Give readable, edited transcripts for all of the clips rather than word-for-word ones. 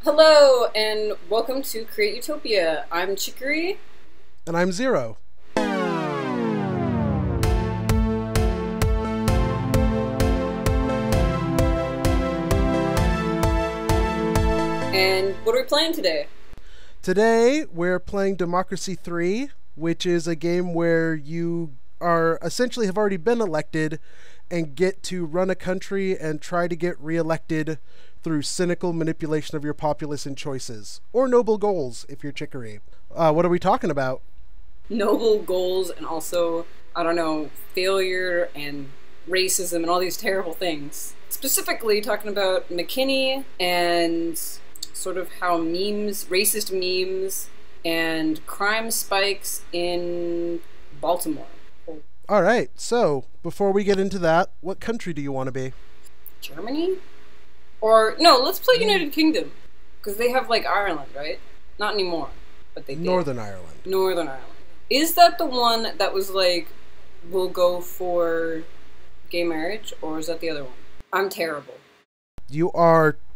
Hello, and welcome to Create Utopia. I'm Chicory. And I'm Zero. And what are we playing today? Today, we're playing Democracy 3, which is a game where you are essentially have already been elected and get to run a country and try to get reelected through cynical manipulation of your populace and choices. Or noble goals, if you're Chicory. What are we talking about? Noble goals and also, I don't know, failure and racism and all these terrible things. Specifically talking about McKinney and sort of how memes, racist memes, and crime spikes in Baltimore. Alright, so, before we get into that, what country do you want to be? Germany? Or, no, let's play United Kingdom. Because they have, like, Ireland, right? Not anymore, but they did. Northern Ireland. Northern Ireland. Is that the one that was like, we'll go for gay marriage, or is that the other one? I'm terrible.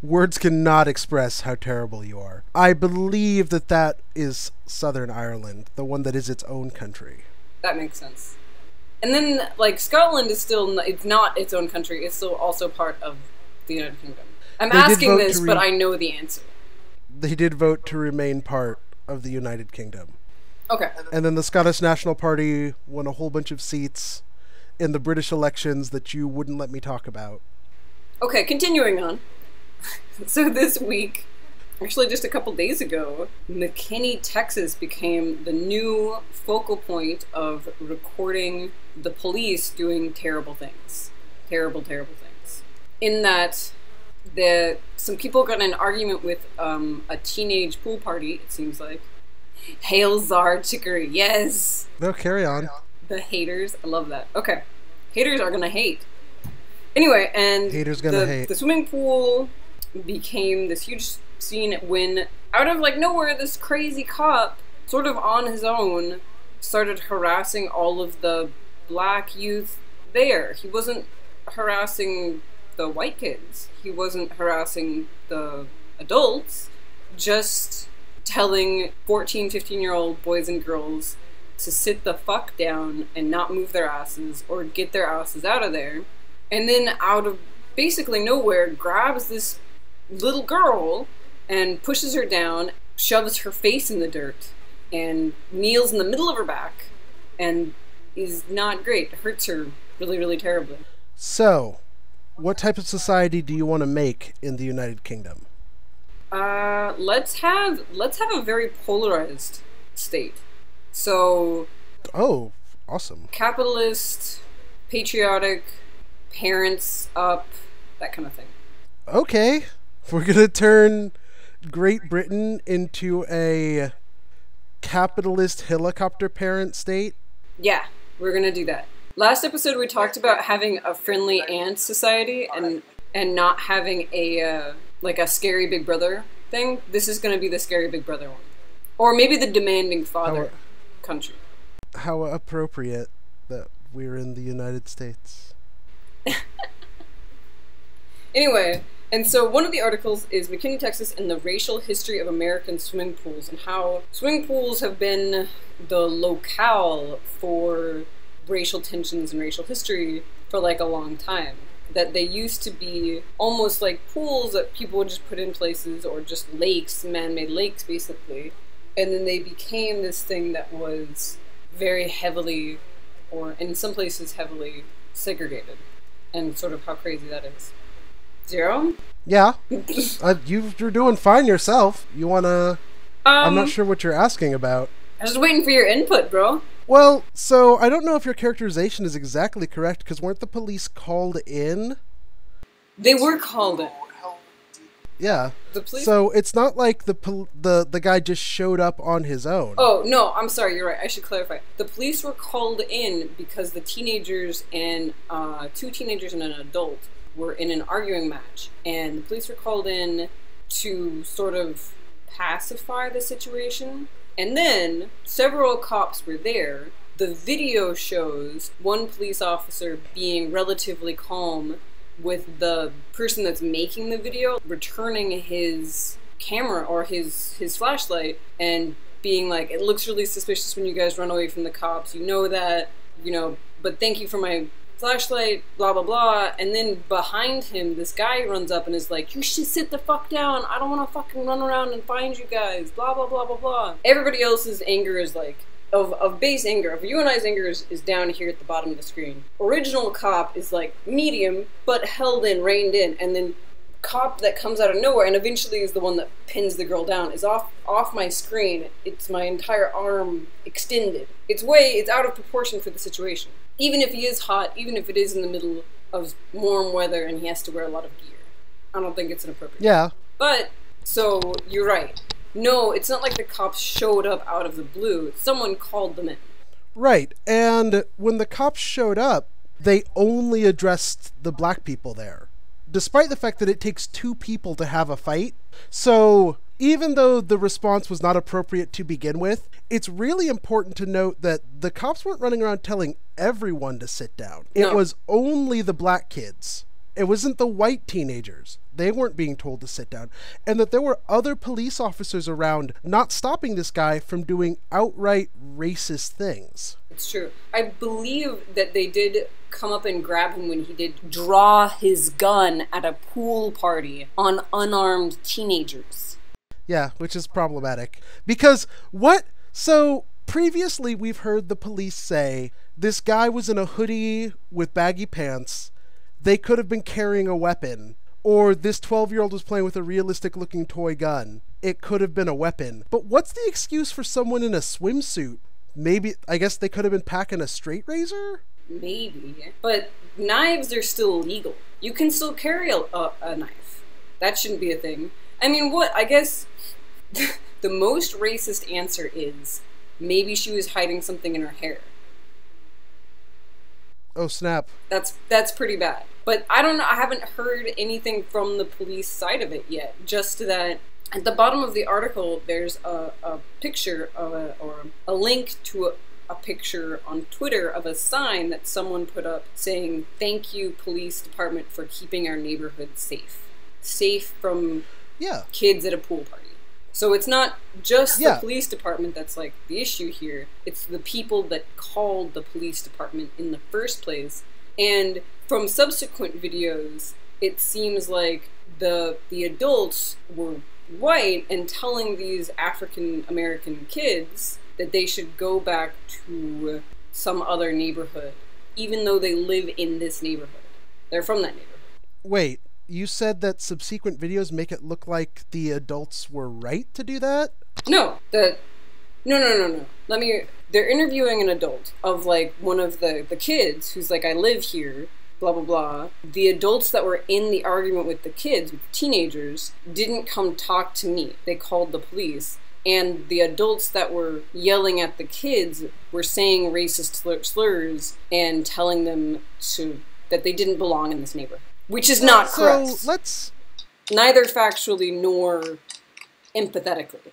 Words cannot express how terrible you are. I believe that is Southern Ireland, the one that is its own country. That makes sense. And then, like, Scotland is still, it's not its own country, it's still also part of the United Kingdom. I'm asking this, but I know the answer. They did vote to remain part of the United Kingdom. Okay. And then the Scottish National Party won a whole bunch of seats in the British elections that you wouldn't let me talk about. Okay, continuing on. So this week, actually just a couple days ago, McKinney, Texas became the new focal point of recording the police doing terrible things. Terrible, terrible things. In that, some people got in an argument with a teenage pool party, it seems like. Hail Czar Chicory, yes! No, carry on. The haters, I love that. Okay, haters are gonna hate. Anyway, and haters gonna hate. The swimming pool became this huge scene when, out of like nowhere, this crazy cop, sort of on his own, started harassing all of the black youth there. He wasn't harassing the white kids. He wasn't harassing the adults, just telling 14, 15-year-old boys and girls to sit the fuck down and not move their asses or get their asses out of there. And then out of basically nowhere grabs this little girl and pushes her down, shoves her face in the dirt, and kneels in the middle of her back, and is not great. Hurts her really, really terribly. So, what type of society do you want to make in the United Kingdom? Let's have a very polarized state. So, oh, awesome. Capitalist, patriotic, parents up, that kind of thing. Okay, we're gonna turn Great Britain into a capitalist helicopter parent state? Yeah, we're gonna do that. Last episode we talked about having a friendly aunt society and not having a like a scary big brother thing. This is gonna be the scary big brother one. Or maybe the demanding father country. How appropriate that we're in the United States. Anyway, and so one of the articles is McKinney, Texas, and the racial history of American swimming pools, and how swimming pools have been the locale for racial tensions and racial history for like a long time. That they used to be almost like pools that people would just put in places, or just lakes, man-made lakes basically. And then they became this thing that was very heavily, or in some places heavily, segregated. And sort of how crazy that is. Zero? Yeah. You're doing fine yourself. You wanna... I'm not sure what you're asking about. I was just waiting for your input, bro. Well, so I don't know if your characterization is exactly correct, because weren't the police called in? They were called in. Yeah. The police... So it's not like the guy just showed up on his own. Oh, no, I'm sorry, you're right. I should clarify. The police were called in because the teenagers and, 2 teenagers and an adult were in an arguing match. And the police were called in to sort of pacify the situation. And then several cops were there. The video shows one police officer being relatively calm with the person that's making the video returning his camera or his flashlight and being like, it looks really suspicious when you guys run away from the cops. You know that, you know, but thank you for my flashlight, blah, blah, blah. And then behind him, this guy runs up and is like, you should sit the fuck down. I don't want to fucking run around and find you guys, blah, blah, blah, blah, blah. Everybody else's anger is like, of base anger, of you and I's anger is down here at the bottom of the screen. Original cop is like medium, but held in, reined in, and then cop that comes out of nowhere and eventually is the one that pins the girl down is off my screen. It's my entire arm extended. It's out of proportion for the situation. Even if he is hot, even if it is in the middle of warm weather and he has to wear a lot of gear. I don't think it's inappropriate. Yeah. But, so, you're right. No, it's not like the cops showed up out of the blue. Someone called them in. Right. And when the cops showed up, they only addressed the black people there, despite the fact that it takes 2 people to have a fight. So even though the response was not appropriate to begin with, it's really important to note that the cops weren't running around telling everyone to sit down. No. It was only the black kids. It wasn't the white teenagers. They weren't being told to sit down. And that there were other police officers around not stopping this guy from doing outright racist things. It's true. I believe that they did come up and grab him when he did draw his gun at a pool party on unarmed teenagers. Yeah, which is problematic. Because what? So previously we've heard the police say this guy was in a hoodie with baggy pants. They could have been carrying a weapon. Or this 12-year-old was playing with a realistic-looking toy gun. It could have been a weapon. But what's the excuse for someone in a swimsuit? Maybe, I guess they could have been packing a straight razor? Maybe. But knives are still legal. You can still carry a knife. That shouldn't be a thing. I mean, what? I guess the most racist answer is maybe she was hiding something in her hair. Oh, snap. That's pretty bad. But I don't know, I haven't heard anything from the police side of it yet. Just that at the bottom of the article, there's a picture of or a link to a picture on Twitter of a sign that someone put up saying, "Thank you, police department, for keeping our neighborhood safe. Safe from kids at a pool party." So it's not just the police department that's like the issue here. It's the people that called the police department in the first place. And from subsequent videos, it seems like the adults were white and telling these African American kids that they should go back to some other neighborhood, even though they live in this neighborhood. They're from that neighborhood. Wait, you said that subsequent videos make it look like the adults were right to do that? No. No. They're interviewing an adult of, like, one of the kids who's like, I live here, blah, blah, blah. The adults that were in the argument with the kids, with the teenagers, didn't come talk to me. They called the police. And the adults that were yelling at the kids were saying racist slurs and telling them that they didn't belong in this neighborhood. Which is not correct. So let's... Neither factually nor empathetically.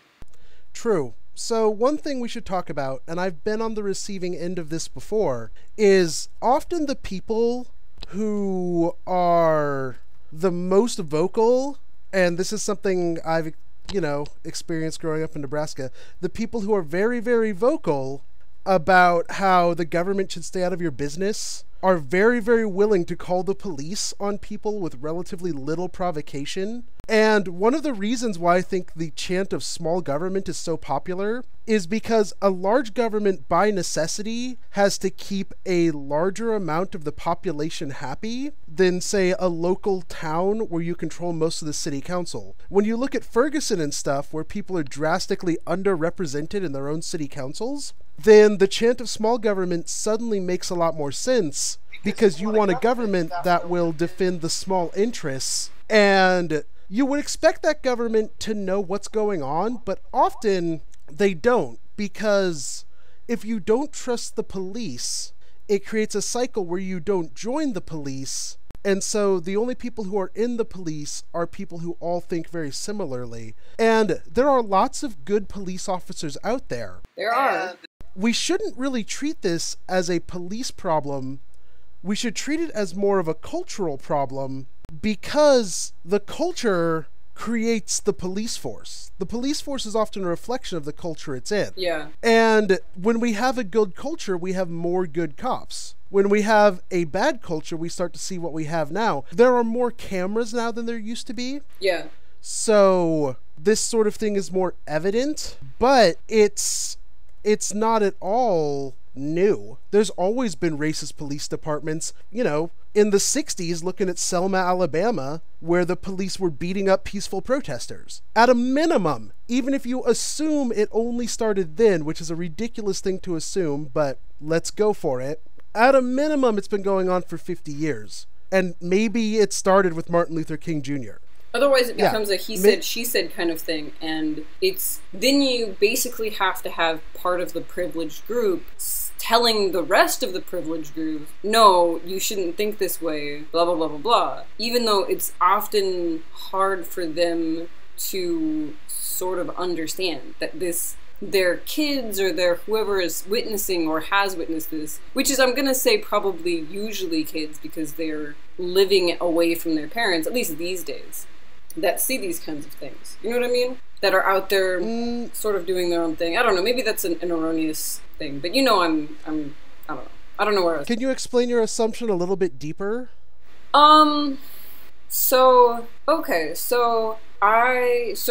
True. So one thing we should talk about, and I've been on the receiving end of this before, is often the people who are the most vocal, and this is something I've, experienced growing up in Nebraska, the people who are very, very vocal about how the government should stay out of your business are very, very willing to call the police on people with relatively little provocation. And one of the reasons why I think the chant of small government is so popular is because a large government, by necessity, has to keep a larger amount of the population happy than, say, a local town where you control most of the city council. When you look at Ferguson and stuff, where people are drastically underrepresented in their own city councils, then the chant of small government suddenly makes a lot more sense, because you want a government that will defend the small interests, and you would expect that government to know what's going on, but often they don't, because if you don't trust the police, it creates a cycle where you don't join the police, and so the only people who are in the police are people who all think very similarly. And there are lots of good police officers out there. There are. We shouldn't really treat this as a police problem. We should treat it as more of a cultural problem, because the culture creates the police force. The police force is often a reflection of the culture it's in. Yeah. And when we have a good culture, we have more good cops. When we have a bad culture, we start to see what we have now. There are more cameras now than there used to be. Yeah. So this sort of thing is more evident, but it's not at all new. There's always been racist police departments, you know, in the 60s, looking at Selma, Alabama, where the police were beating up peaceful protesters. At a minimum, even if you assume it only started then, which is a ridiculous thing to assume, but let's go for it. At a minimum, it's been going on for 50 years. And maybe it started with Martin Luther King Jr. Otherwise, it becomes a he said, she said kind of thing, and then you basically have to have part of the privileged group telling the rest of the privileged group, no, you shouldn't think this way, blah, blah, blah, blah, blah. Even though it's often hard for them to sort of understand that their kids or their whoever is witnessing or has witnessed this, which is, I'm gonna say, probably usually kids because they're living away from their parents, at least these days, that see these kinds of things. You know what I mean? That are out there sort of doing their own thing. I don't know, maybe that's an erroneous thing, but you know I don't know. I don't know where I was. Can you explain your assumption a little bit deeper? So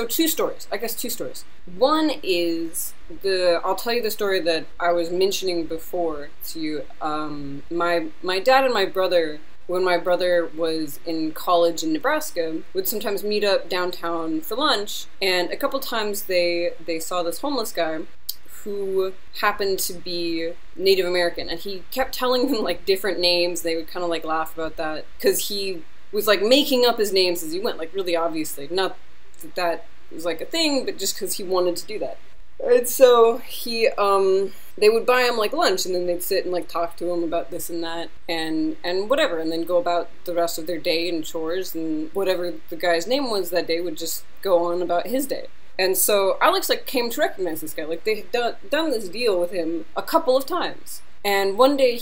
two stories. I guess two stories. One is I'll tell you the story that I was mentioning before to you. My dad and my brother, when my brother was in college in Nebraska, would sometimes meet up downtown for lunch, and a couple times they saw this homeless guy who happened to be Native American, and he kept telling them like different names. They would kind of like laugh about that because he was like making up his names as he went, like really obviously. Not that was like a thing, but just because he wanted to do that. And so they would buy him like lunch, and then they'd sit and like talk to him about this and that and whatever, and then go about the rest of their day and chores, and whatever the guy's name was that day would just go on about his day. And so Alex like came to recognize this guy. Like they had done this deal with him a couple of times. And one day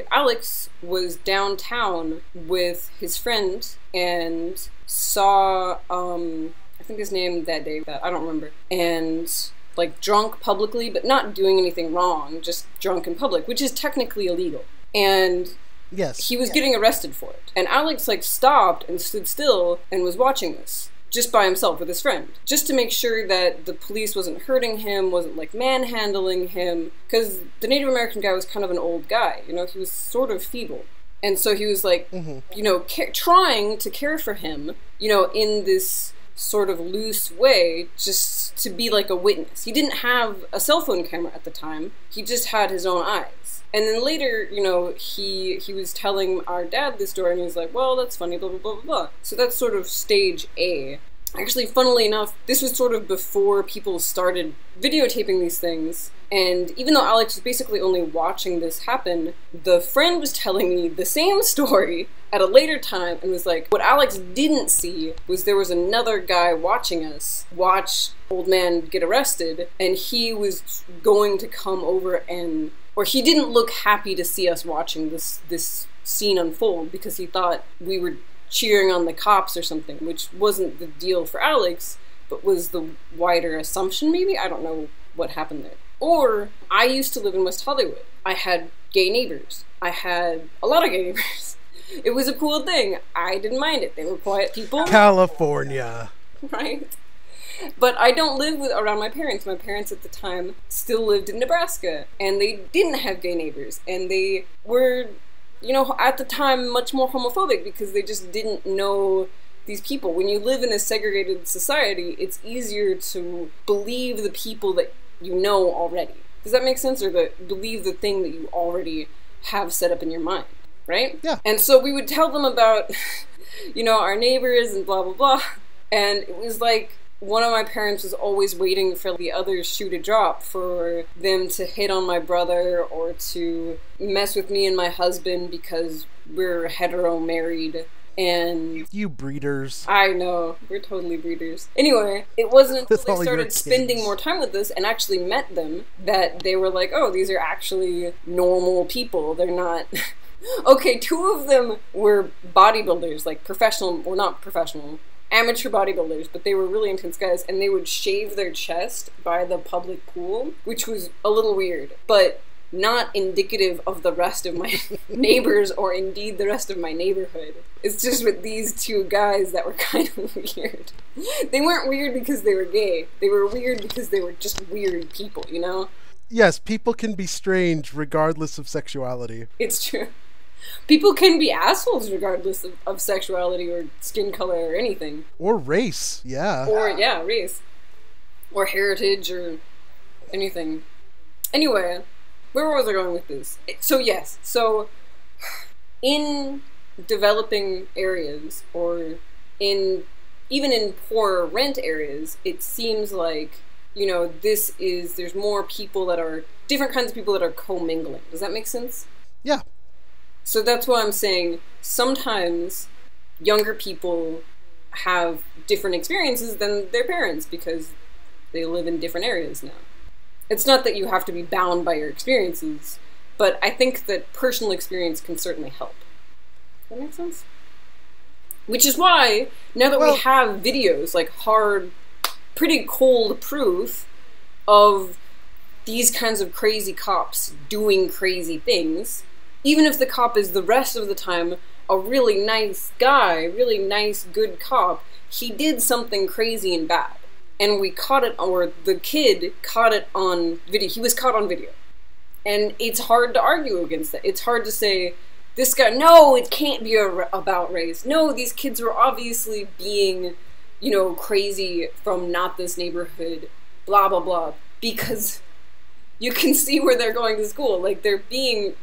Alex was downtown with his friend and saw, I think his name that day, I don't remember, and like drunk publicly, but not doing anything wrong, just drunk in public, which is technically illegal. And yes, he was getting arrested for it. And Alex like stopped and stood still and was watching this. Just by himself with his friend, just to make sure that the police wasn't hurting him, wasn't like manhandling him, because the Native American guy was kind of an old guy, you know, he was sort of feeble. And so he was like, you know, trying to care for him, you know, in this sort of loose way, just to be like a witness. He didn't have a cell phone camera at the time, he just had his own eyes. And then later, you know, he was telling our dad this story, and he was like, well, that's funny, blah, blah, blah, blah, blah. So that's sort of stage A. Actually, funnily enough, this was sort of before people started videotaping these things, and even though Alex was basically only watching this happen, the friend was telling me the same story at a later time, and was like, what Alex didn't see was there was another guy watching us watch old man get arrested, and he was going to come over and, or he didn't look happy to see us watching this scene unfold because he thought we were cheering on the cops or something, which wasn't the deal for Alex, but was the wider assumption maybe? I don't know what happened there. Or, I used to live in West Hollywood. I had gay neighbors. I had a lot of gay neighbors. It was a cool thing. I didn't mind it. They were quiet people. California. Right? But I don't live around my parents. My parents at the time still lived in Nebraska, and they didn't have gay neighbors, and they were, you know, at the time much more homophobic because they just didn't know these people. When you live in a segregated society, it's easier to believe the people that you know already. Does that make sense? Or believe the thing that you already have set up in your mind, right? Yeah. And so we would tell them about, you know, our neighbors and blah, blah, blah. And it was like, one of my parents was always waiting for the other shoe to drop for them to hit on my brother or to mess with me and my husband because we're hetero married. And you breeders. I know, we're totally breeders. Anyway, it wasn't until they started spending more time with us and actually met them that they were like, oh, these are actually normal people. They're not... Okay, two of them were bodybuilders, like professional, well, not professional, amateur bodybuilders, but they were really intense guys, and they would shave their chest by the public pool, which was a little weird, but not indicative of the rest of my neighbors or indeed the rest of my neighborhood. It's just with these two guys that were kind of weird. They weren't weird because they were gay. They were weird because they were just weird people, you know? Yes, people can be strange regardless of sexuality. It's true. People can be assholes regardless of sexuality or skin color or anything. Or race, yeah. Or, yeah, race. Or heritage or anything. Anyway, where was I going with this? So, yes. So, in developing areas or even in poor rent areas, it seems like, you know, there's more people that are, different kinds of people that are commingling. Does that make sense? Yeah. So that's why I'm saying sometimes younger people have different experiences than their parents because they live in different areas now. It's not that you have to be bound by your experiences, but I think that personal experience can certainly help. Does that make sense? Which is why, now that we have videos, like hard, pretty cold proof of these kinds of crazy cops doing crazy things, even if the cop is the rest of the time a really nice guy, really nice, good cop, he did something crazy and bad. And we caught it, or the kid caught it on video. He was caught on video. And it's hard to argue against that. It's hard to say, this guy, no, it can't be about race. No, these kids were obviously being, you know, crazy from not this neighborhood, blah, blah, blah. Because you can see where they're going to school. Like, they're being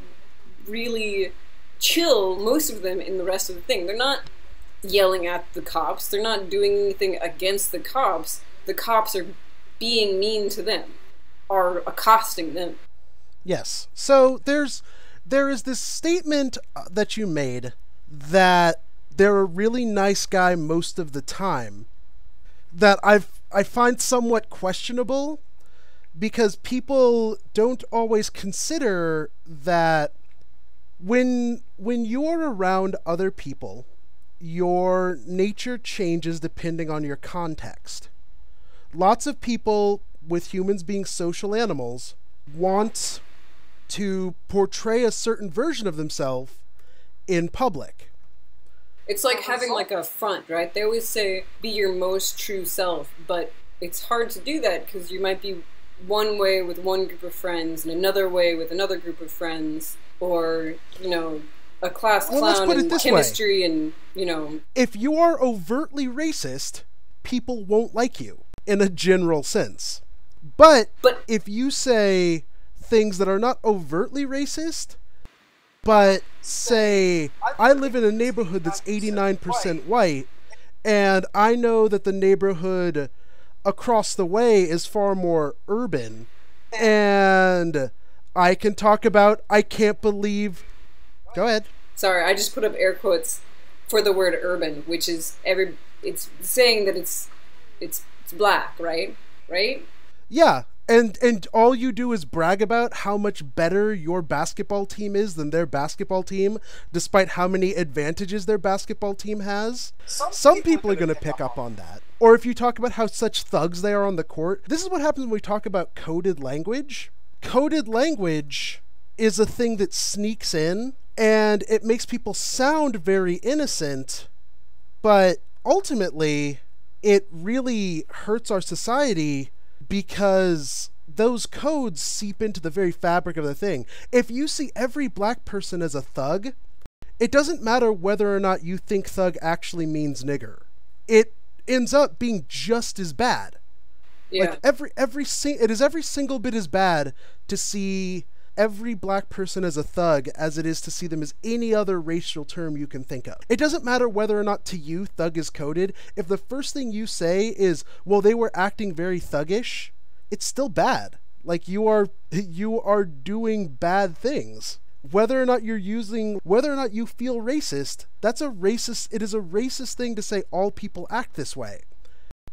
really chill, most of them, in the rest of the thing. They're not yelling at the cops. They're not doing anything against the cops. The cops are being mean to them, are accosting them. Yes. So there is this statement that you made that they're a really nice guy most of the time that I find somewhat questionable, because people don't always consider that when you're around other people, your nature changes depending on your context. Lots of people, with humans being social animals, want to portray a certain version of themselves in public. It's like having like a front, right? They always say, be your most true self, but it's hard to do that because you might be one way with one group of friends and another way with another group of friends, or, you know, a class clown in chemistry and, you know. If you are overtly racist, people won't like you in a general sense. But if you say things that are not overtly racist, but say, I live in a neighborhood that's 89% white, and I know that the neighborhood across the way is far more urban, and I can talk about, I can't believe... Go ahead. Sorry, I just put up air quotes for the word urban, which is it's saying that it's black, right? Right? Yeah. And all you do is brag about how much better your basketball team is than their basketball team, despite how many advantages their basketball team has. Some people are going to pick up on that. Or if you talk about how such thugs they are on the court. This is what happens when we talk about coded language. Coded language is a thing that sneaks in, and it makes people sound very innocent, but ultimately it really hurts our society, because those codes seep into the very fabric of the thing. If you see every black person as a thug, it doesn't matter whether or not you think thug actually means nigger. It ends up being just as bad. Yeah. Like it is every single bit as bad to see every black person as a thug as it is to see them as any other racial term you can think of. It doesn't matter whether or not to you thug is coded. If the first thing you say is, well, they were acting very thuggish, it's still bad. Like, you are doing bad things. Whether or not you feel racist, it is a racist thing to say all people act this way.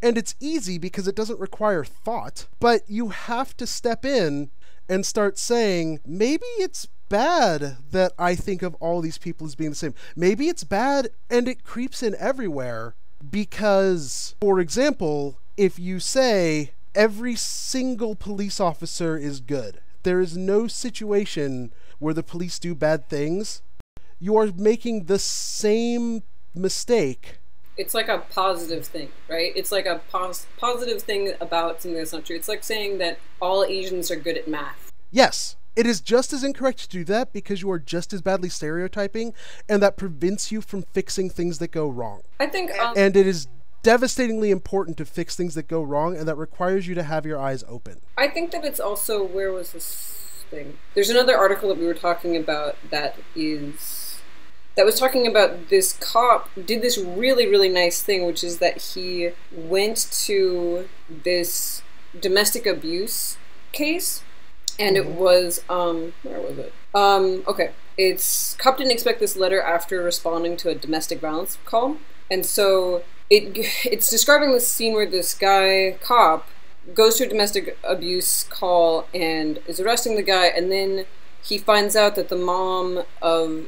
And it's easy because it doesn't require thought, but you have to step in and start saying, maybe it's bad that I think of all these people as being the same. Maybe it's bad and it creeps in everywhere, Because, for example, if you say every single police officer is good, there is no situation where the police do bad things, you are making the same mistake. It's like a positive thing, right? It's like a positive thing about something that's not true. It's like saying that all Asians are good at math. Yes, it is just as incorrect to do that because you are just as badly stereotyping, and that prevents you from fixing things that go wrong. I think... and it is devastatingly important to fix things that go wrong, and that requires you to have your eyes open. I think that it's also... Where was this thing? There's another article that we were talking about that was talking about this cop did this really, really nice thing, which is that he went to this domestic abuse case, and it was, where was it? Okay. Cop didn't expect this letter after responding to a domestic violence call, and so it's describing this scene where this cop, goes to a domestic abuse call and is arresting the guy, and then he finds out that the mom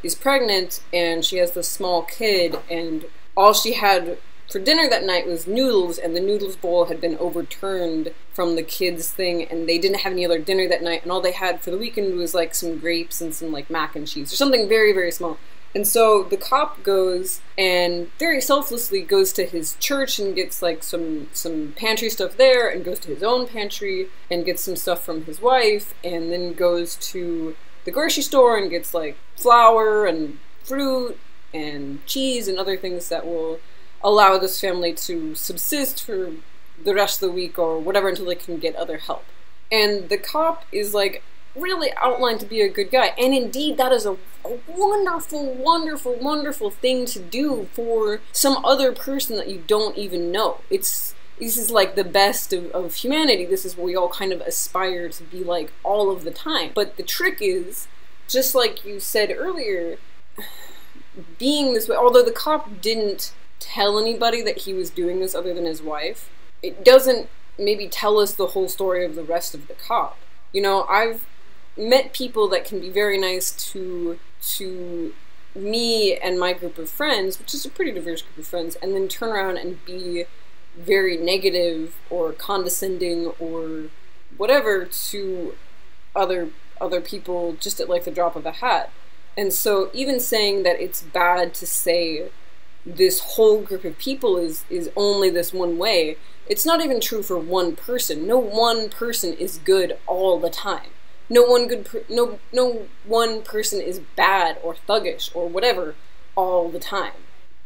is pregnant and she has this small kid, and all she had for dinner that night was noodles, and the noodles bowl had been overturned from the kids' thing, and they didn't have any other dinner that night, and all they had for the weekend was like some grapes and some like mac and cheese or something very, very small. And so the cop goes and very selflessly goes to his church and gets like some pantry stuff there, and goes to his own pantry and gets some stuff from his wife, and then goes to the grocery store and gets like flour and fruit and cheese and other things that will allow this family to subsist for the rest of the week or whatever until they can get other help. And the cop is like really outlined to be a good guy, and indeed that is a wonderful, wonderful, wonderful thing to do for some other person that you don't even know. This is like the best of humanity. This is what we all kind of aspire to be like all of the time. But the trick is, just like you said earlier, being this way, although the cop didn't tell anybody that he was doing this other than his wife, it doesn't maybe tell us the whole story of the rest of the cop. You know, I've met people that can be very nice to me and my group of friends, which is a pretty diverse group of friends, and then turn around and be very negative or condescending or whatever to other people just at like the drop of a hat. And so even saying that it's bad to say this whole group of people is only this one way, it's not even true for one person. No one person is good all the time. No one person is bad or thuggish or whatever all the time.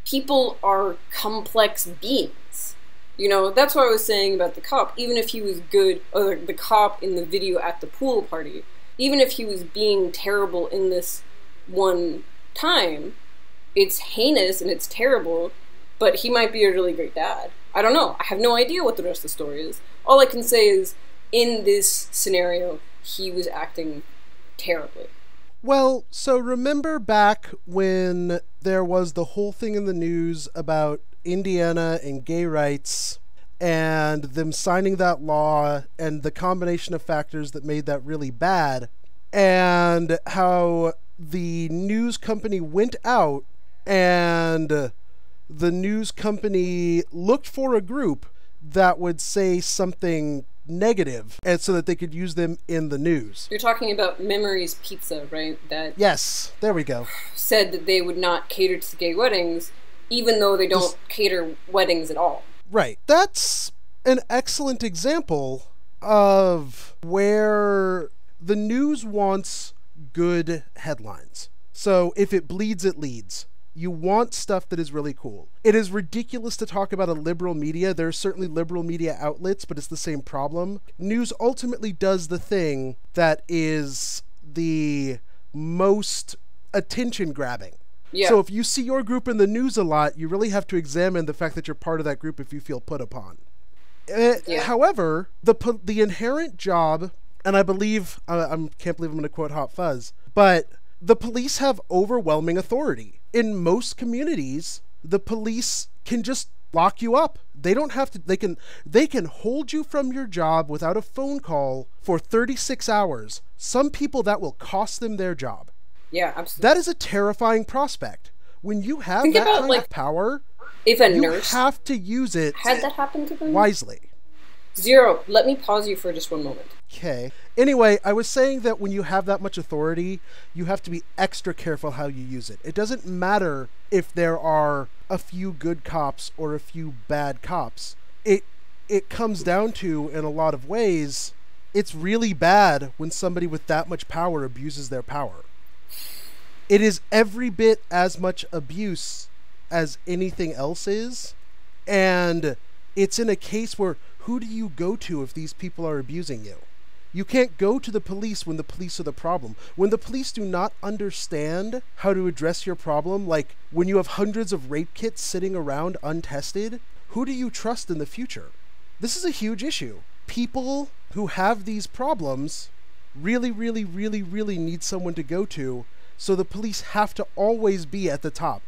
People are complex beings. You know, that's what I was saying about the cop. Even if he was good, or the cop in the video at the pool party, even if he was being terrible in this one time, it's heinous and it's terrible, but he might be a really great dad. I don't know. I have no idea what the rest of the story is. All I can say is, in this scenario, he was acting terribly. Well, so remember back when there was the whole thing in the news about Indiana and gay rights and them signing that law and the combination of factors that made that really bad, and how the news company went out and the news company looked for a group that would say something negative, and so that they could use them in the news. You're talking about Memories Pizza, right? That yes, there we go. Said that they would not cater to gay weddings, even though they don't cater weddings at all. Right. That's an excellent example of where the news wants good headlines. So if it bleeds, it leads. You want stuff that is really cool. It is ridiculous to talk about a liberal media. There are certainly liberal media outlets, but it's the same problem. News ultimately does the thing that is the most attention-grabbing. Yeah. So if you see your group in the news a lot, you really have to examine the fact that you're part of that group if you feel put upon. However, the inherent job, and I believe, I can't believe I'm going to quote Hot Fuzz, but the police have overwhelming authority. In most communities, the police can just lock you up. They don't have to, they can hold you from your job without a phone call for 36 hours. Some people, that will cost them their job. Yeah, absolutely. That is a terrifying prospect. When you have that kind of power, If a You nurse have to use it had that happen to them? wisely. Zero, let me pause you for just one moment. Okay. Anyway, I was saying that when you have that much authority, you have to be extra careful how you use it. It doesn't matter if there are a few good cops or a few bad cops. It comes down to, in a lot of ways, it's really bad when somebody with that much power abuses their power. It is every bit as much abuse as anything else is, and it's in a case where who do you go to if these people are abusing you? You can't go to the police when the police are the problem. When the police do not understand how to address your problem, like when you have hundreds of rape kits sitting around untested, who do you trust in the future? This is a huge issue. People who have these problems really, really, really, really need someone to go to, so the police have to always be at the top.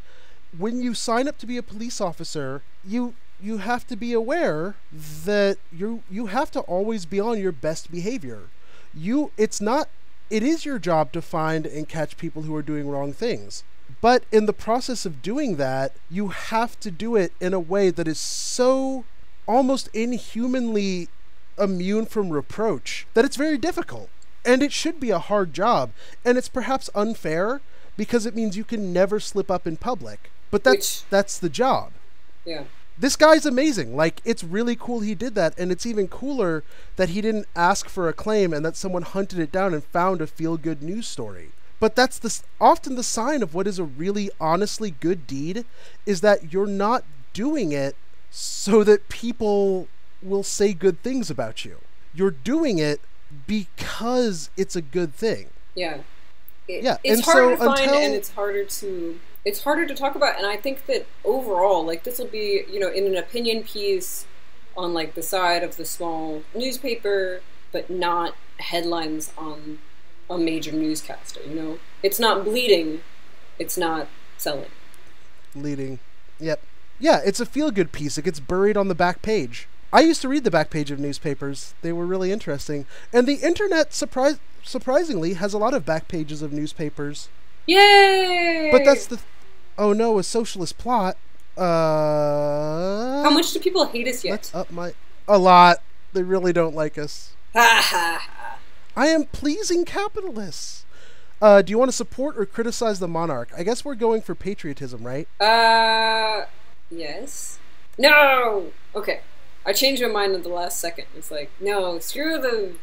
When you sign up to be a police officer, you have to be aware that you have to always be on your best behavior. It is your job to find and catch people who are doing wrong things. But in the process of doing that, you have to do it in a way that is so almost inhumanly immune from reproach that it's very difficult. And it should be a hard job. And it's perhaps unfair because it means you can never slip up in public. But that's the job. Yeah. This guy's amazing. Like, it's really cool he did that, and it's even cooler that he didn't ask for a claim and that someone hunted it down and found a feel-good news story. But that's often the sign of what is a really honestly good deed, is that you're not doing it so that people will say good things about you. You're doing it because it's a good thing. Yeah. Yeah. It's and harder so to find, and it's harder to talk about, and I think that overall, like, this will be, in an opinion piece on, like, the side of the small newspaper, but not headlines on a major newscaster, It's not bleeding, it's not selling. Leading. Yep. Yeah, it's a feel-good piece. It gets buried on the back page. I used to read the back page of newspapers. They were really interesting. And the internet, surprisingly, has a lot of back pages of newspapers. Yay! But that's oh no, a socialist plot. How much do people hate us yet? A lot. They really don't like us. Ha ha ha. I am pleasing capitalists. Do you want to support or criticize the monarch? I guess we're going for patriotism, right? Yes. No! Okay. I changed my mind at the last second. It's like, no, screw the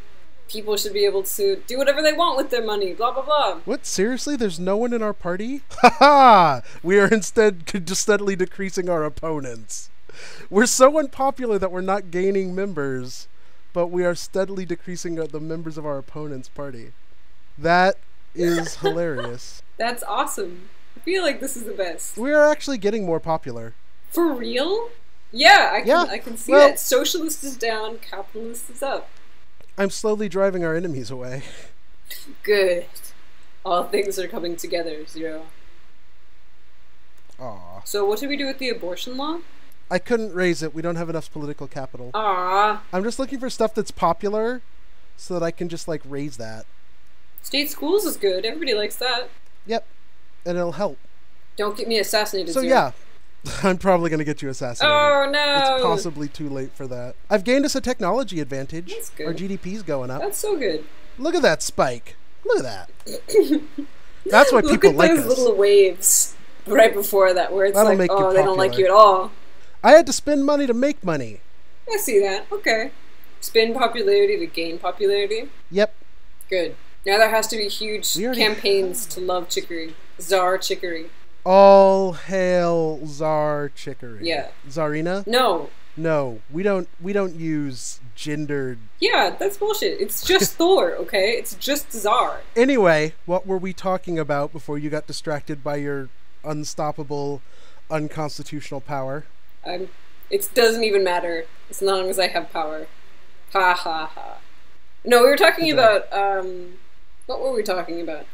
people should be able to do whatever they want with their money, blah, blah, blah. What? Seriously? There's no one in our party? Ha ha! We are instead just steadily decreasing our opponents. We're so unpopular that we're not gaining members, but we are steadily decreasing the members of our opponent's party. That is hilarious. That's awesome. I feel like this is the best. We are actually getting more popular. For real? Yeah, I can see that. Socialist is down, capitalist is up. I'm slowly driving our enemies away. Good. All things are coming together, Zero. Aww. So what do we do with the abortion law? I couldn't raise it. We don't have enough political capital. Aww. I'm just looking for stuff that's popular so that I can just, like, raise that. State schools is good. Everybody likes that. Yep. And it'll help. Don't get me assassinated, So, Zero. yeah. I'm probably going to get you assassinated. Oh, no! It's possibly too late for that. I've gained us a technology advantage. That's good. Our GDP's going up. That's so good. Look at that spike. Look at that. That's why people like us. Look at those little waves right before that where it's That'll like, make you oh, they don't like popular. you at all. I had to spend money to make money. I see that. Okay. Spend popularity to gain popularity. Yep. Good. Now there has to be huge campaigns to love chicory. Czar chicory. All hail Czar Chicory. Yeah. Czarina? No. No, we don't use gendered. Yeah, that's bullshit. It's just Thor, okay? It's just Czar. Anyway, what were we talking about before you got distracted by your unstoppable, unconstitutional power? It doesn't even matter as long as I have power. Ha ha ha. No, we were talking about, what were we talking about?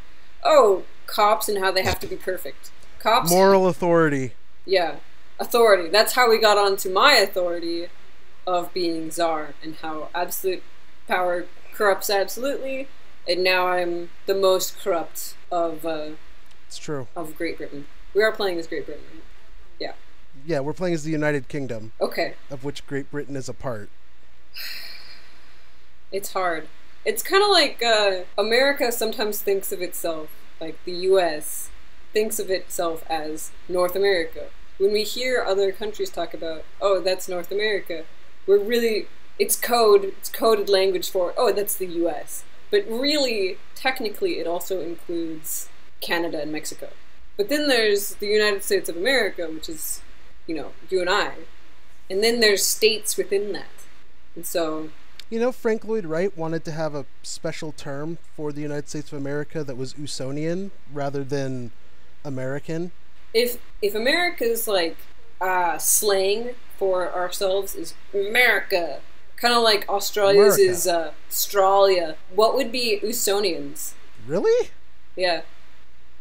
Oh, cops and how they have to be perfect. Cops? Moral authority. Yeah. Authority. That's how we got onto my authority of being Czar and how absolute power corrupts absolutely, and now I'm the most corrupt of it's true. Of Great Britain. We are playing as Great Britain. Yeah. Yeah, we're playing as the United Kingdom, Okay. of which Great Britain is a part. It's hard. It's kind of like America sometimes thinks of itself, like the US thinks of itself as North America. When we hear other countries talk about, oh, that's North America, we're really, it's coded language for, oh, that's the US. But really, technically, it also includes Canada and Mexico. But then there's the United States of America, which is, you and I. And then there's states within that. And so... You know, Frank Lloyd Wright wanted to have a special term for the United States of America that was Usonian rather than American. If America's like slang for ourselves is America, kind of like Australia's America. is Australia, what would be Usonians? Really? Yeah.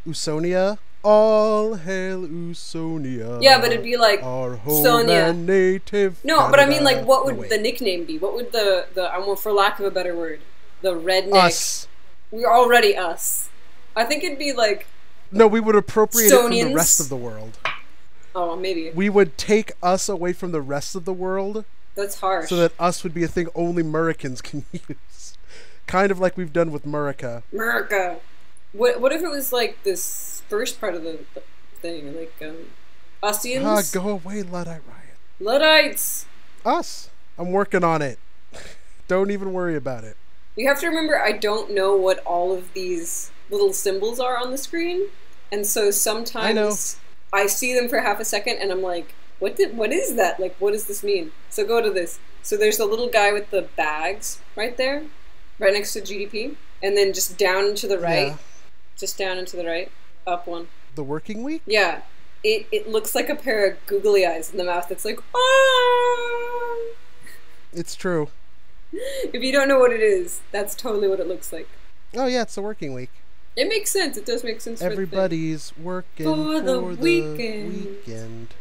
Usonia? All hail Usonia. Yeah, but it'd be like our home Sonia. and native. No, but I mean, Canada. like, what would No, wait. the nickname be? What would the for lack of a better word, the redneck? Us. We're already us. I think it'd be like, No, we would appropriate it from the Sonians? rest of the world. oh, maybe. We would take us away from the rest of the world That's harsh. so that us would be a thing only Americans can use. Kind of like we've done with Murica. America. What if it was like this first part of the thing, like Usians? Go away, Luddite Riot. Luddites. Us. I'm working on it. Don't even worry about it. You have to remember, I don't know what all of these little symbols are on the screen, and so sometimes I see them for half a second, and I'm like, what is that? Like, what does this mean? So go to this. So there's the little guy with the bags right there, right next to GDP, and then just down and to the right. Yeah. Just down and to the right. Up one. The working week? Yeah. It looks like a pair of googly eyes in the mouth that's like, ah! It's true. If you don't know what it is, that's totally what it looks like. Oh yeah, it's the working week. It makes sense. It does make sense. Everybody's working For the weekend. weekend.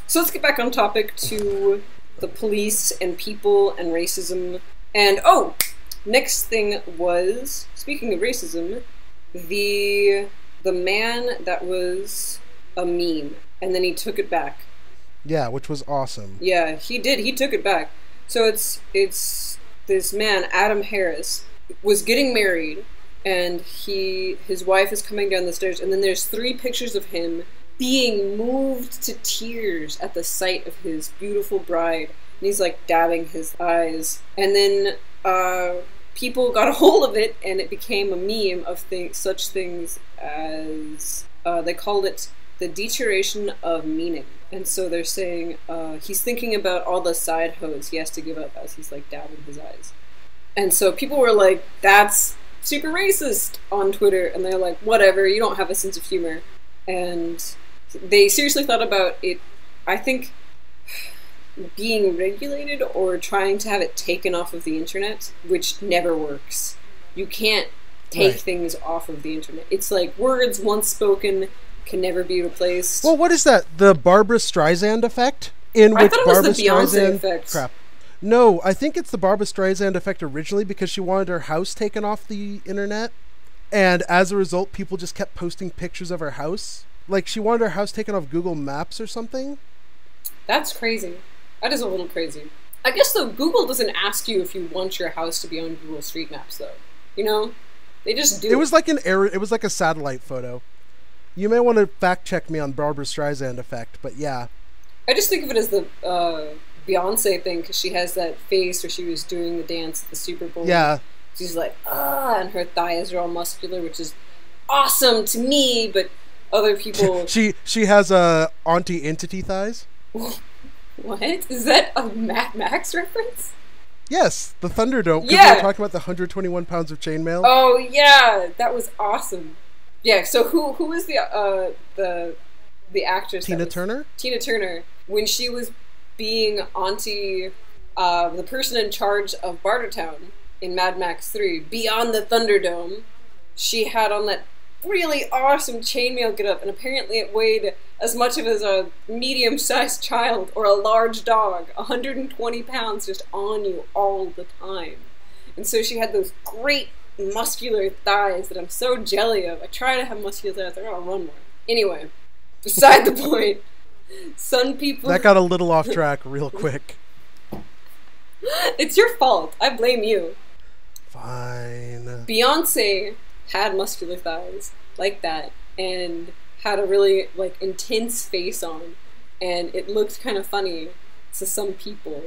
So let's get back on topic to the police and people and racism. And next thing was, speaking of racism, the man that was a meme, and then he took it back. Yeah, which was awesome. Yeah, he did. He took it back. So it's this man, Adam Harris, was getting married, and his wife is coming down the stairs, and then there's 3 pictures of him being moved to tears at the sight of his beautiful bride, and he's like dabbing his eyes, and then people got a hold of it, and it became a meme of such things as they called it the deterioration of meaning. And so they're saying he's thinking about all the side hoes he has to give up as he's like dabbing his eyes. And so people were like, that's super racist on Twitter, and they're like, whatever, you don't have a sense of humor. And they seriously thought about it, I think, being regulated or trying to have it taken off of the internet, which never works. You can't take things off of the internet. It's like words once spoken can never be replaced. Well, what is that? The Barbara Streisand effect? In which I thought it was Barbara the Beyonce Streisand effect. Crap. No, I think it's the Barbara Streisand effect originally because she wanted her house taken off the internet, and as a result, people just kept posting pictures of her house. Like she wanted her house taken off Google Maps or something. That's crazy. That is a little crazy. I guess though, Google doesn't ask you if you want your house to be on Google Street Maps, though. You know, they just do. It was like an error. It was like a satellite photo. You may want to fact check me on Barbara Streisand effect, but yeah. I just think of it as the Beyonce thing because she has that face where she was doing the dance at the Super Bowl. Yeah. She's like, and her thighs are all muscular, which is awesome to me, but other people... she has auntie entity thighs. What? Is that a Mad Max reference? Yes, the Thunderdome. Because Yeah. we were talking about the 121 pounds of chainmail. Oh, yeah! That was awesome. Yeah, so who was the actress? Tina Turner? Tina Turner. When she was being auntie, the person in charge of Bartertown in Mad Max 3, Beyond the Thunderdome, she had on that really awesome chainmail get-up, and apparently it weighed as much as a medium-sized child or a large dog, 120 pounds just on you all the time. And so she had those great muscular thighs that I'm so jelly of. I try to have muscular thighs, I gotta run more. Anyway, beside the point, Some people... That got a little off track real quick. It's your fault. I blame you. Fine. Beyonce had muscular thighs like that and had a really, like, intense face on. And it looked kind of funny to some people.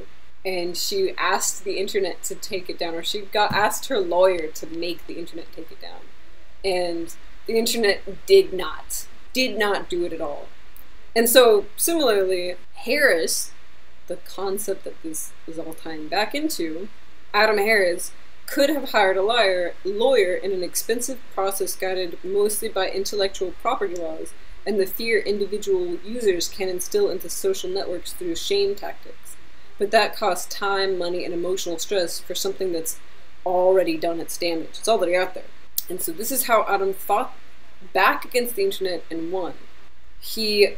And she asked the internet to take it down, or she asked her lawyer to make the internet take it down. And the internet did not do it at all. And so, similarly, Harris, the concept that this is all tying back into, Adam Harris could have hired a lawyer in an expensive process guided mostly by intellectual property laws and the fear individual users can instill into social networks through shame tactics. But that costs time, money, and emotional stress for something that's already done its damage. It's already out there. And so this is how Adam fought back against the internet and won. He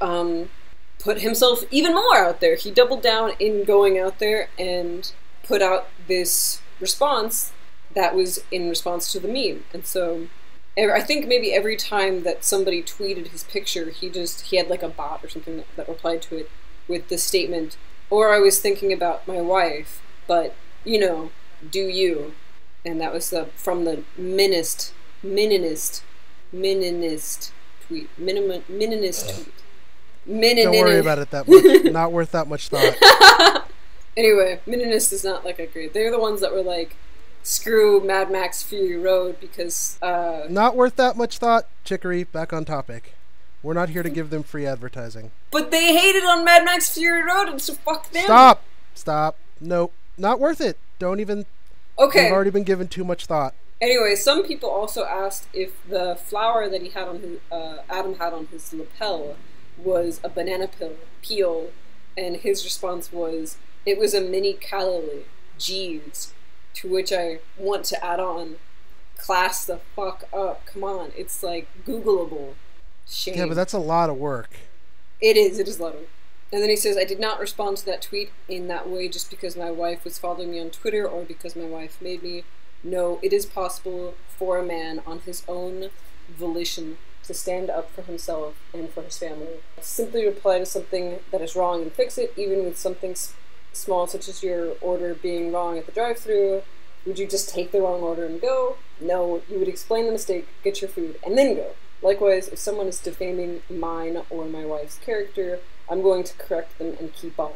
put himself even more out there. He doubled down in going out there and put out this response that was in response to the meme. And so I think maybe every time that somebody tweeted his picture, he had like a bot or something that replied to it with the statement, "Or I was thinking about my wife, but, you know, do you?" And that was from the Meninist tweet. Meninist tweet. Don't worry about it that much. Not worth that much thought. Anyway, Meninist is not like a great. They're the ones that were like, screw Mad Max Fury Road because not worth that much thought. Chicory, back on topic. We're not here to give them free advertising. But they hated on Mad Max Fury Road, and so fuck them. Stop. Nope, not worth it. Don't even. Okay. They've already been given too much thought. Anyway, some people also asked if the flower that he had on his Adam had on his lapel was a banana peel, and his response was, "It was a mini calorie. Jeez." To which I want to add on, class the fuck up. Come on, it's like Googleable. Shame. Yeah, but that's a lot of work. It is a lot of work. And then he says, "I did not respond to that tweet in that way just because my wife was following me on Twitter or because my wife made me. No, it is possible for a man on his own volition to stand up for himself and for his family. Simply reply to something that is wrong and fix it, even with something small such as your order being wrong at the drive-thru. Would you just take the wrong order and go? No, you would explain the mistake, get your food, and then go. Likewise, if someone is defaming mine or my wife's character, I'm going to correct them and keep on.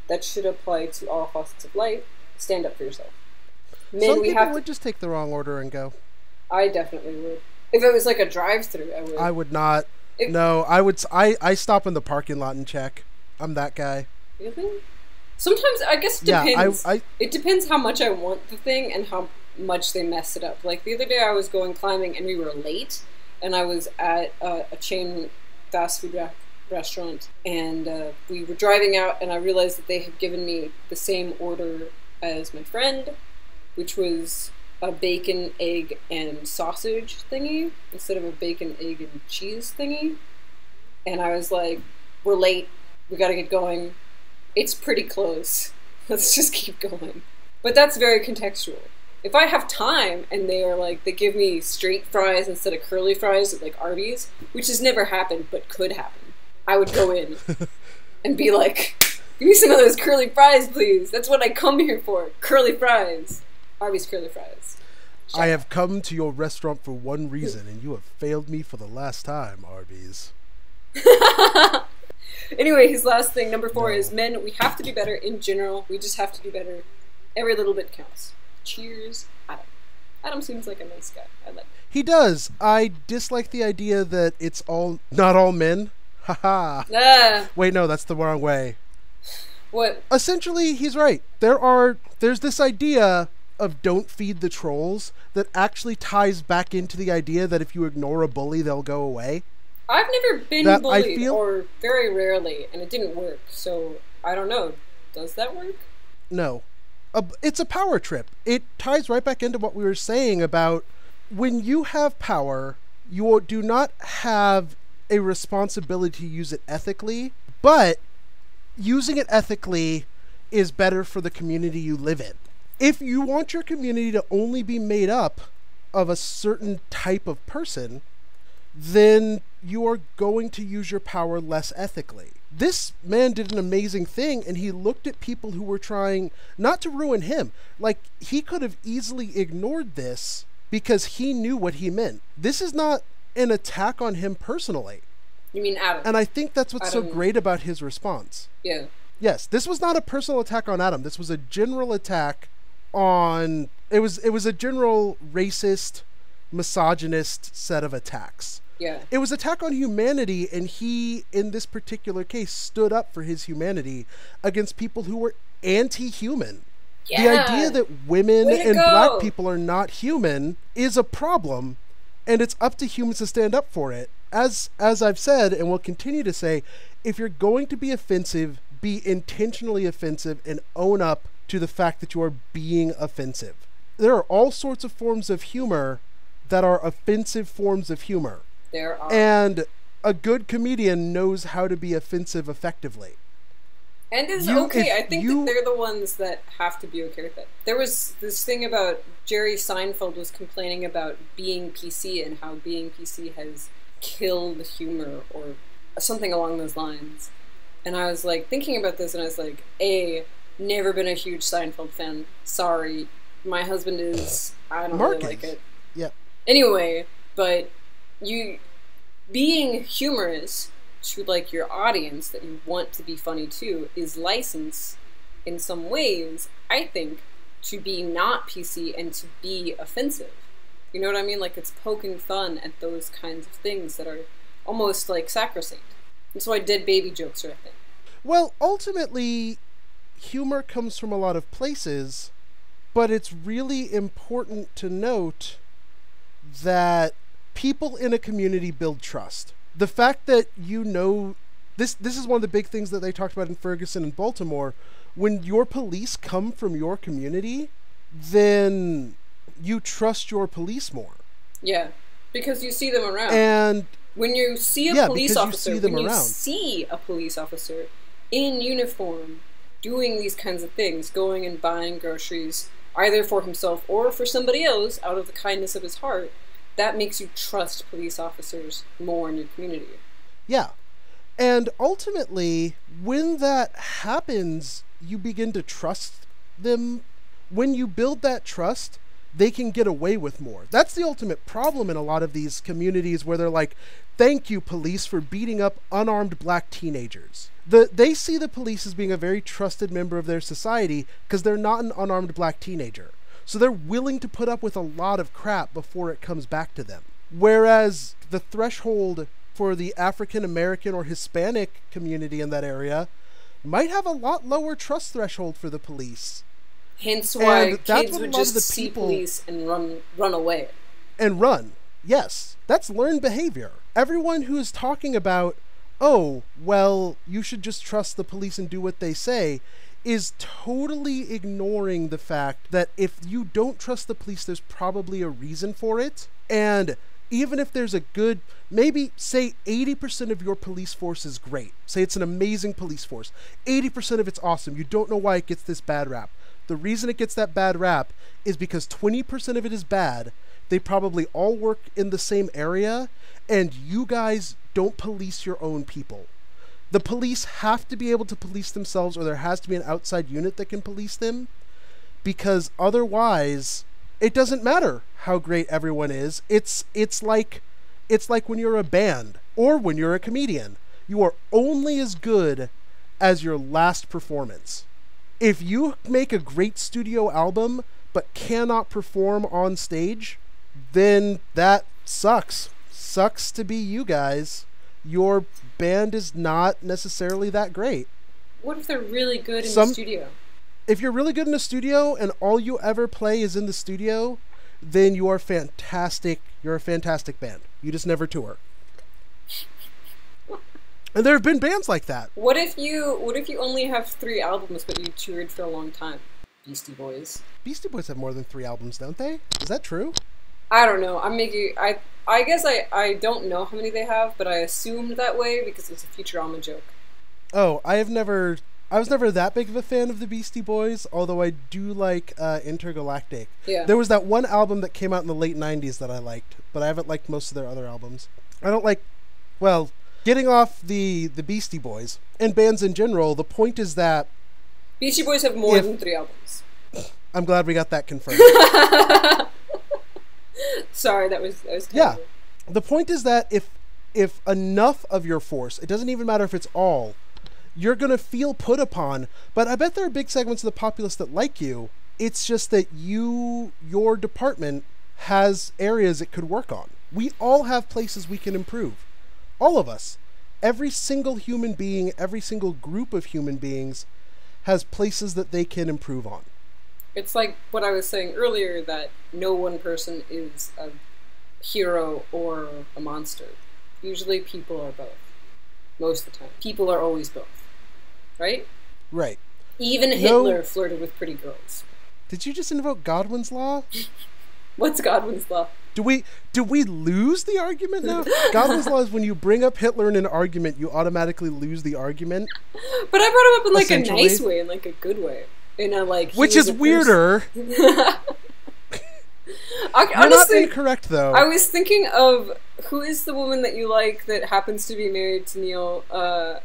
That should apply to all facets of life. Stand up for yourself." Men, some people would just take the wrong order and go. I definitely would. If it was like a drive-thru, I would. I would not. No, I would. I stop in the parking lot and check. I'm that guy. Really? Sometimes, I guess it depends. Yeah, it depends how much I want the thing and how much they mess it up. Like, the other day I was going climbing and we were late, and I was at a chain fast food restaurant, and we were driving out, and I realized that they had given me the same order as my friend, which was a bacon, egg, and sausage thingy instead of a bacon, egg, and cheese thingy. And I was like, we're late, we gotta get going. It's pretty close. Let's just keep going. But that's very contextual. If I have time and they are like, they give me straight fries instead of curly fries at like Arby's, which has never happened but could happen, I would go in and be like, "Give me some of those curly fries, please. That's what I come here for. Curly fries. Arby's curly fries." I have come to your restaurant for one reason, and you have failed me for the last time, Arby's. Anyway, his last thing, number 4, is men, we have to do better in general. We just have to do better. Every little bit counts. Cheers, Adam. Adam seems like a nice guy. I like him. He does. I dislike the idea that it's not all men. Haha. Wait, no, that's the wrong way. What? Essentially, he's right. There's this idea of don't feed the trolls that actually ties back into the idea that if you ignore a bully, they'll go away. I've never been bullied, or very rarely, and it didn't work, so I don't know. Does that work? No. It's a power trip. It ties right back into what we were saying about when you have power, you do not have a responsibility to use it ethically, but using it ethically is better for the community you live in. If you want your community to only be made up of a certain type of person, then you are going to use your power less ethically. This man did an amazing thing, and he looked at people who were trying not to ruin him. Like, he could have easily ignored this because he knew what he meant. This is not an attack on him personally. You mean Adam? And I think that's what's so great about his response. Yeah. Yes, this was not a personal attack on Adam. This was a general attack on... It was a general racist, misogynist set of attacks. Yeah. It was attack on humanity, and he, in this particular case, stood up for his humanity against people who were anti-human. Yeah. The idea that women and black people are not human is a problem, and it's up to humans to stand up for it. As I've said, and will continue to say, if you're going to be offensive, be intentionally offensive and own up to the fact that you are being offensive. There are all sorts of forms of humor that are offensive forms of humor. There are. And a good comedian knows how to be offensive effectively. And is okay. I think that they're the ones that have to be okay with it. There was this thing about Jerry Seinfeld was complaining about being PC and how being PC has killed humor or something along those lines. And I was like thinking about this, and I was like, never been a huge Seinfeld fan. Sorry. My husband is. I don't really like it. Yep. Anyway, but you being humorous to like your audience that you want to be funny too is license in some ways, I think, to be not PC and to be offensive. You know what I mean? Like, it's poking fun at those kinds of things that are almost like sacrosanct. That's why dead baby jokes are a thing. Well, ultimately, humor comes from a lot of places, but it's really important to note that people in a community build trust. The fact that this is one of the big things that they talked about in Ferguson and Baltimore. When your police come from your community, then you trust your police more. Yeah, because you see them around. And when you see a police officer, see a police officer in uniform doing these kinds of things, going and buying groceries, either for himself or for somebody else out of the kindness of his heart, that makes you trust police officers more in your community. Yeah. And ultimately, when that happens, you begin to trust them. When you build that trust, they can get away with more. That's the ultimate problem in a lot of these communities where they're like, thank you, police, for beating up unarmed black teenagers. They see the police as being a very trusted member of their society because they're not an unarmed black teenager. So they're willing to put up with a lot of crap before it comes back to them. Whereas the threshold for the African American or Hispanic community in that area might have a lot lower trust threshold for the police. Hence why kids would just see police and run away. And run. Yes. That's learned behavior. Everyone who is talking about, oh, well, you should just trust the police and do what they say, is totally ignoring the fact that if you don't trust the police, there's probably a reason for it. And even if there's a good, maybe say 80% of your police force is great. Say it's an amazing police force. 80% of it's awesome. You don't know why it gets this bad rap. The reason it gets that bad rap is because 20% of it is bad. They probably all work in the same area, and you guys don't police your own people. The police have to be able to police themselves, or there has to be an outside unit that can police them, because otherwise it doesn't matter how great everyone is. It's like when you're a band or when you're a comedian. You are only as good as your last performance. If you make a great studio album but cannot perform on stage, then that sucks. Sucks to be you guys. Your band is not necessarily that great. What if they're really good in the studio? If you're really good in the studio and all you ever play is in the studio, then you are fantastic. You're a fantastic band. You just never tour. And there have been bands like that. What if you only have 3 albums but you toured for a long time? Beastie Boys. Beastie Boys have more than 3 albums, don't they? Is that true? I don't know. I guess I don't know how many they have, but I assumed that way because it's a Futurama joke. Oh, I was never that big of a fan of the Beastie Boys, although I do like Intergalactic. Yeah. There was that one album that came out in the late 90s that I liked, but I haven't liked most of their other albums. I don't like, well, getting off the Beastie Boys and bands in general, the point is that Beastie Boys have more than 3 albums. I'm glad we got that confirmed. Sorry, that was terrible. Yeah. The point is that if enough of your force, it doesn't even matter if it's all, you're going to feel put upon. But I bet there are big segments of the populace that like you. It's just that your department has areas it could work on. We all have places we can improve. All of us. Every single human being, every single group of human beings has places that they can improve on. It's like what I was saying earlier, that no one person is a hero or a monster. Usually people are both. Most of the time. People are always both. Right? Right. Even Hitler flirted with pretty girls. Did you just invoke Godwin's Law? What's Godwin's Law? Do we lose the argument now? Godwin's Law is when you bring up Hitler in an argument, you automatically lose the argument. But I brought him up in like a nice way, in like a good way. In a like, which is weirder. You're honestly, not incorrect though. I was thinking of who is the woman that you like that happens to be married to Neil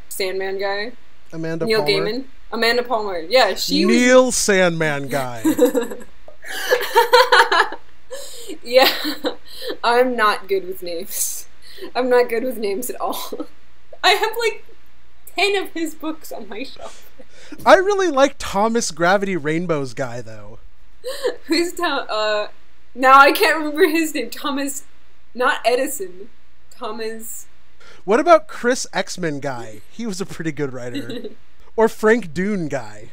Sandman guy? Neil Palmer. Gaiman. Amanda Palmer. Yeah, Neil Sandman guy. Yeah, I'm not good with names. I'm not good with names at all. I have like 10 of his books on my shelf. I really like Thomas Gravity Rainbow's guy though. Who's now I can't remember his name. Thomas, not Edison. Thomas. What about Chris X-Men guy? He was a pretty good writer. Or Frank Dune guy.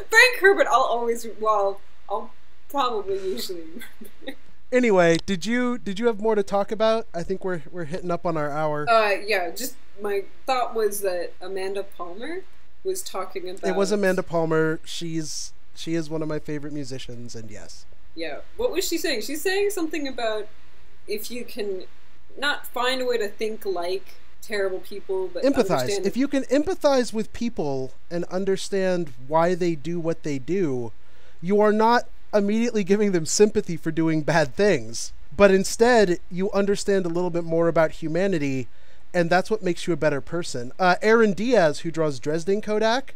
Frank Herbert, I'll probably usually remember. Anyway, did you have more to talk about? I think we're hitting up on our hour. Yeah, just my thought was that Amanda Palmer was talking about... It was Amanda Palmer. She is one of my favorite musicians, and yes. Yeah. What was she saying? She's saying something about if you can not find a way to think like terrible people, but empathize. If you can empathize with people and understand why they do what they do, you are not immediately giving them sympathy for doing bad things, but instead you understand a little bit more about humanity, and that's what makes you a better person. Aaron Diaz, who draws Dresden Kodak,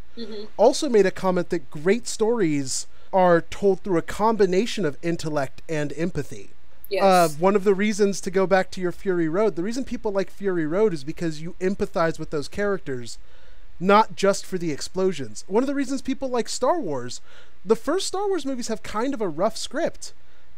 also made a comment that great stories are told through a combination of intellect and empathy. Yes. One of the reasons, to go back to your Fury Road, the reason people like Fury Road is because you empathize with those characters, not just for the explosions. One of the reasons people like Star Wars, the first Star Wars movies have kind of a rough script,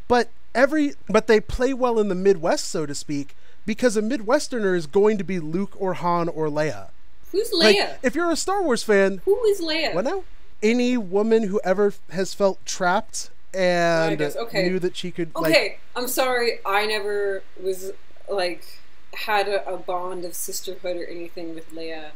but they play well in the Midwest, so to speak, because a Midwesterner is going to be Luke or Han or Leia. Who's Leia? Like, if you're a Star Wars fan... Who is Leia? What now? Any woman who ever has felt trapped and knew that she could... Okay, I'm sorry, I never was, like, had a bond of sisterhood or anything with Leia.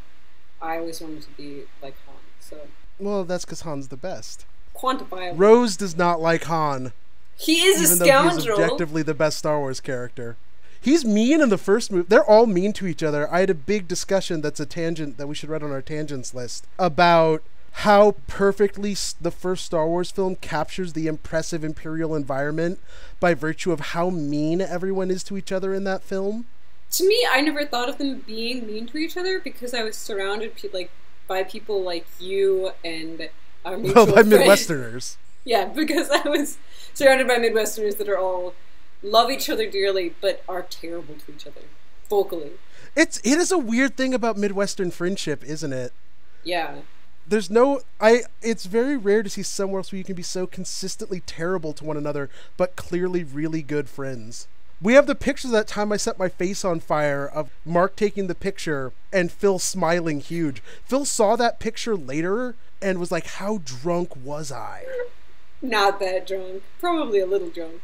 I always wanted to be like Han, so... Well, that's because Han's the best. Quantifiable. Rose does not like Han. He is even a scoundrel. Though he's objectively the best Star Wars character. He's mean in the first movie. They're all mean to each other. I had a big discussion that's a tangent that we should write on our tangents list about how perfectly the first Star Wars film captures the impressive Imperial environment by virtue of how mean everyone is to each other in that film. To me, I never thought of them being mean to each other because I was surrounded by people like you and our mutual by friend. Midwesterners. Yeah, because I was surrounded by Midwesterners that are all love each other dearly but are terrible to each other vocally. It is a weird thing about Midwestern friendship, isn't it? Yeah. It's very rare to see somewhere else where you can be so consistently terrible to one another but clearly really good friends. We have the pictures of that time I set my face on fire of Mark taking the picture and Phil smiling huge. Phil saw that picture later and was like, how drunk was I? Not that drunk. Probably a little drunk.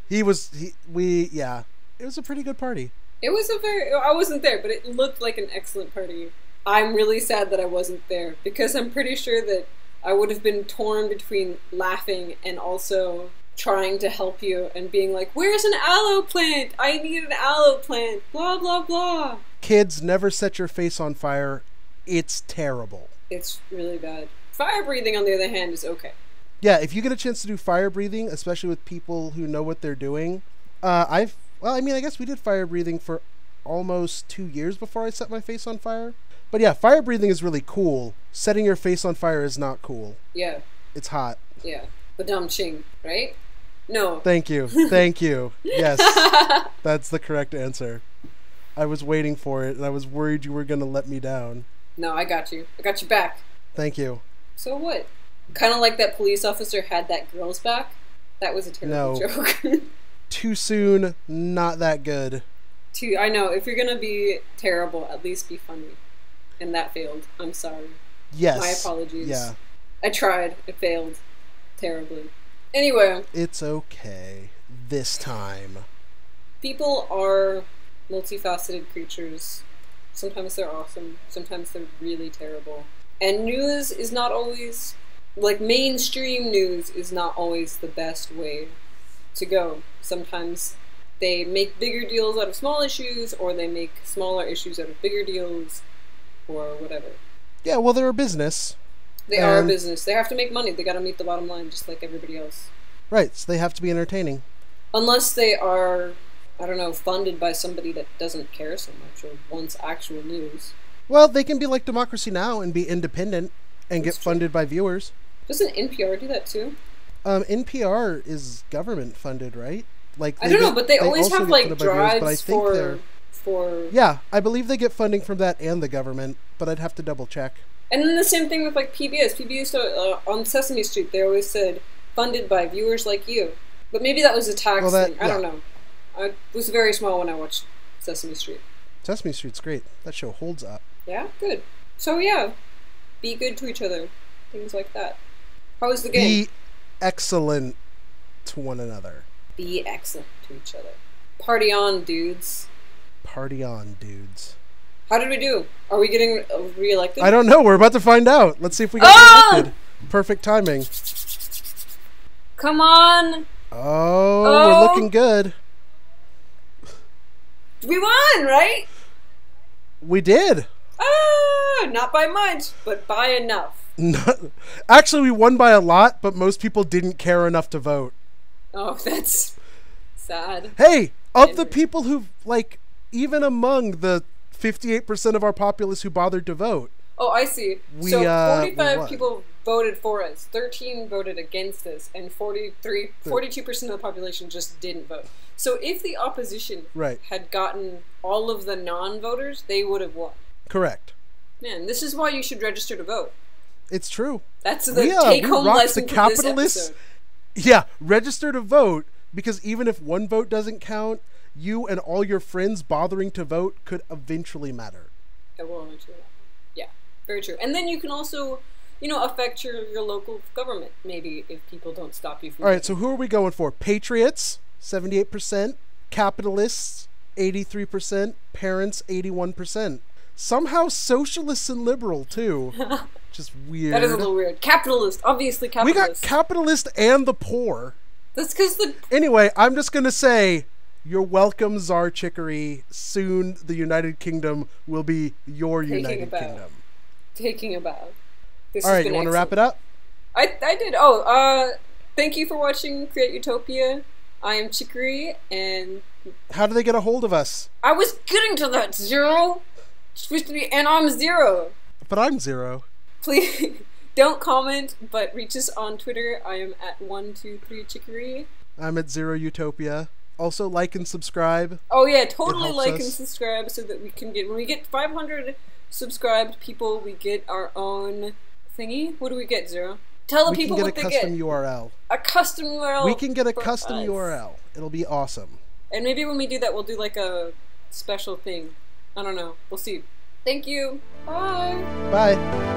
It was a pretty good party. I wasn't there, but it looked like an excellent party. I'm really sad that I wasn't there because I'm pretty sure that I would have been torn between laughing and also trying to help you and being like, where's an aloe plant? I need an aloe plant. Blah, blah, blah. Kids, never set your face on fire. It's terrible. It's really bad. Fire breathing, on the other hand, is okay. Yeah, if you get a chance to do fire breathing, especially with people who know what they're doing, I guess we did fire breathing for almost 2 years before I set my face on fire. But yeah, fire breathing is really cool. Setting your face on fire is not cool. Yeah. It's hot. Yeah. Badam ching, right? No. Thank you. Thank you. Yes. That's the correct answer. I was waiting for it, and I was worried you were going to let me down. No, I got you. I got you back. Thank you. So what? Kind of like that police officer had that girl's back. That was a terrible joke. Too soon, not that good. I know. If you're going to be terrible, at least be funny. And that failed. I'm sorry. Yes. My apologies. Yeah. I tried. It failed. Terribly. Anyway. It's okay. This time. People are multifaceted creatures. Sometimes they're awesome. Sometimes they're really terrible. And news is not always... Like, mainstream news is not always the best way to go. Sometimes they make bigger deals out of small issues, or they make smaller issues out of bigger deals, or whatever. Yeah, well, they're a business. They are a business. They have to make money. They gotta meet the bottom line, just like everybody else. Right, so they have to be entertaining. Unless they are, I don't know, funded by somebody that doesn't care so much, or wants actual news. Well, they can be like Democracy Now! And be independent, and get funded by viewers. Doesn't NPR do that too? NPR is government funded, right? Like I don't know, but they always have like drives for. Yeah, I believe they get funding from that and the government, but I'd have to double check. And then the same thing with like PBS. PBS on Sesame Street, they always said funded by viewers like you. But maybe that was a tax thing. I don't know. I was very small when I watched Sesame Street. Sesame Street's great. That show holds up. Yeah, good. So yeah, be good to each other. Things like that. How was the game? Be excellent to one another. Be excellent to each other. Party on, dudes. Party on, dudes. How did we do? Are we getting re-elected? I don't know. We're about to find out. Let's see if we got re-elected. Perfect timing. Come on. Oh, we're looking good. We won, right? We did. Not by much, but by enough. Actually, we won by a lot, but most people didn't care enough to vote. Oh, that's sad. Hey, of the people who, like, even among the 58% of our populace who bothered to vote. Oh, I see. So 45 people voted for us, 13 voted against us, and 42% of the population just didn't vote. So if the opposition had gotten all of the non-voters, they would have won. Correct. Man, this is why you should register to vote. It's true. That's the take-home lesson for this episode. Yeah, register to vote, because even if one vote doesn't count, you and all your friends bothering to vote could eventually matter. It will eventually matter. Yeah, very true. And then you can also, you know, affect your local government, maybe, if people don't stop you from Alright, so who are we going for? Patriots, 78%. Capitalists, 83%. Parents, 81%. Somehow socialists and liberal, too. Just weird. That is a little weird. Capitalist, obviously capitalist. We got capitalist and the poor. That's because the... Anyway, I'm just going to say, you're welcome, Tsar Chicory. Soon the United Kingdom will be your United Kingdom. Taking a bow. Alright, you want to wrap it up? I did. Thank you for watching Create Utopia. I am Chicory, and... How do they get a hold of us? I was getting to that, Zero! It's supposed to be, and I'm Zero! But I'm Zero. Please, don't comment, but reach us on Twitter. I am at 123Chicory. I'm at Zero Utopia. Also, like and subscribe. Oh yeah, totally like and subscribe so that we can get... When we get 500 subscribed people, we get our own thingy. What do we get, Zero? Tell the people what they get. We can get a custom URL. A custom URL. We can get a custom URL. It'll be awesome. And maybe when we do that, we'll do like a special thing. I don't know. We'll see. Thank you. Bye. Bye.